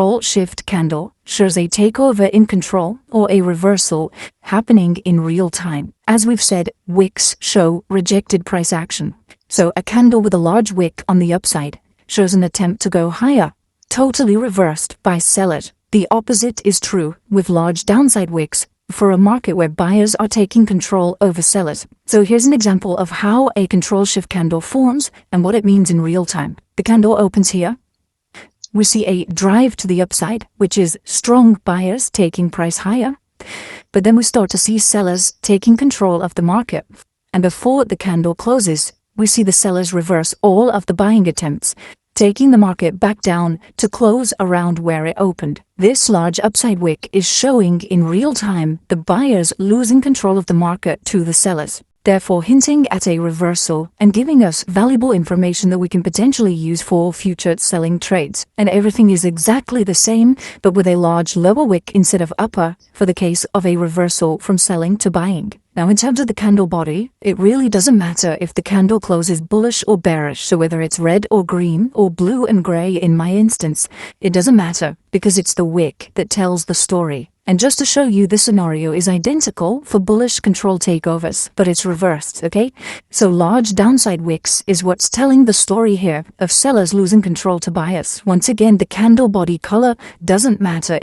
Control shift candle shows a takeover in control or a reversal happening in real time. As we've said, wicks show rejected price action. So a candle with a large wick on the upside shows an attempt to go higher, totally reversed by sellers. The opposite is true with large downside wicks for a market where buyers are taking control over sellers. So here's an example of how a control shift candle forms and what it means in real time. The candle opens here. We see a drive to the upside, which is strong buyers taking price higher. But then we start to see sellers taking control of the market. And before the candle closes, we see the sellers reverse all of the buying attempts, taking the market back down to close around where it opened. This large upside wick is showing in real time the buyers losing control of the market to the sellers, therefore hinting at a reversal and giving us valuable information that we can potentially use for future selling trades. And everything is exactly the same, but with a large lower wick instead of upper for the case of a reversal from selling to buying. Now, in terms of the candle body, it really doesn't matter if the candle closes bullish or bearish, so whether it's red or green or blue and gray in my instance, it doesn't matter because it's the wick that tells the story. And just to show you, this scenario is identical for bullish control takeovers, but it's reversed, okay? So large downside wicks is what's telling the story here of sellers losing control to buyers. Once again, the candle body color doesn't matter.